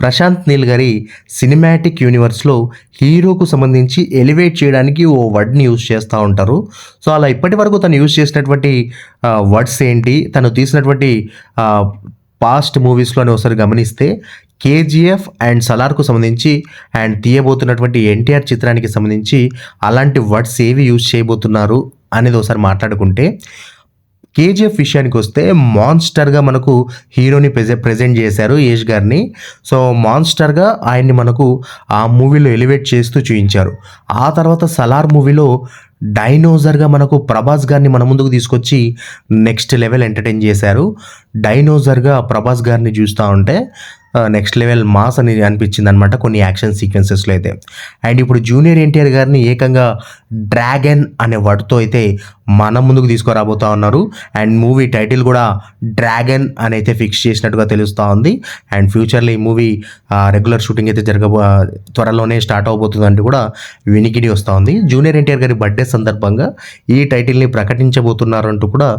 ప్రశాంత్ నీల్ గారి సినిమాటిక్ యూనివర్స్లో హీరోకు సంబంధించి ఎలివేట్ చేయడానికి ఓ వర్డ్ని యూజ్ చేస్తూ ఉంటారు. సో అలా ఇప్పటి వరకు తను యూజ్ చేసినటువంటి వర్డ్స్ ఏంటి, తను తీసినటువంటి పాస్ట్ మూవీస్లోనే ఒకసారి గమనిస్తే కేజీఎఫ్ అండ్ సలార్కు సంబంధించి అండ్ తీయబోతున్నటువంటి ఎన్టీఆర్ చిత్రానికి సంబంధించి అలాంటి వర్డ్స్ ఏవి యూజ్ చేయబోతున్నారు అనేది ఒకసారి మాట్లాడుకుంటే, కేజీఎఫ్ విషయానికి వస్తే మాన్స్టర్గా మనకు హీరోని ప్రెజెంట్ చేశారు యష్ గారిని. సో మాన్స్టర్గా ఆయన్ని మనకు ఆ మూవీలో ఎలివేట్ చేస్తూ చూపించారు. ఆ తర్వాత సలార్ మూవీలో డైనోజర్గా మనకు ప్రభాస్ గారిని మన ముందుకు తీసుకొచ్చి నెక్స్ట్ లెవెల్ ఎంటర్టైన్ చేశారు. డైనోజర్గా ప్రభాస్ గారిని చూస్తూ ఉంటే నెక్స్ట్ లెవెల్ మాస్ అని అనిపించింది అనమాట కొన్ని యాక్షన్ సీక్వెన్సెస్లో అయితే. అండ్ ఇప్పుడు జూనియర్ ఎన్టీఆర్ గారిని ఏకంగా డ్రాగన్ అనే వర్డ్తో అయితే మన ముందుకు తీసుకురాబోతూ ఉన్నారు. అండ్ మూవీ టైటిల్ కూడా డ్రాగన్ అని అయితే ఫిక్స్ చేసినట్టుగా తెలుస్తూ ఉంది. అండ్ ఫ్యూచర్లో ఈ మూవీ రెగ్యులర్ షూటింగ్ అయితే త్వరలోనే స్టార్ట్ అవబోతుందంటే కూడా వినికిడి వస్తూ ఉంది. జూనియర్ ఎన్టీఆర్ గారి బర్త్డే సందర్భంగా ఈ టైటిల్ని ప్రకటించబోతున్నారంటూ కూడా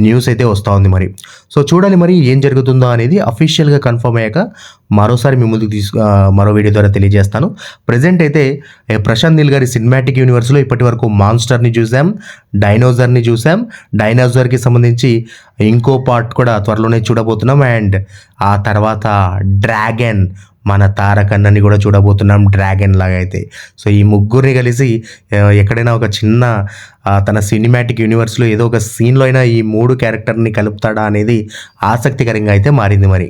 న్యూస్ అయితే వస్తూ ఉంది. మరి సో చూడాలి మరి ఏం జరుగుతుందో అనేది అఫీషియల్గా కన్ఫర్మ్ అయ్యాక మరోసారి మీ ముందుకు మరో వీడియో ద్వారా తెలియజేస్తాను. ప్రజెంట్ అయితే ప్రశాంత్ నీల్ గారి సినిమాటిక్ యూనివర్స్లో ఇప్పటి వరకు మాన్స్టర్ని చూసాం, డైనోజర్ని చూసాం. డైనోజర్కి సంబంధించి ఇంకో పార్ట్ కూడా త్వరలోనే చూడబోతున్నాం. అండ్ ఆ తర్వాత డ్రాగన్ మన తారకన్నని కూడా చూడబోతున్నాం డ్రాగన్ లాగా అయితే. సో ఈ ముగ్గురిని కలిసి ఎక్కడైనా ఒక చిన్న తన సినిమాటిక్ యూనివర్స్లో ఏదో ఒక సీన్లో అయినా ఈ మూడు క్యారెక్టర్ని కలుపుతాడా అనేది ఆసక్తికరంగా అయితే మారింది మరి.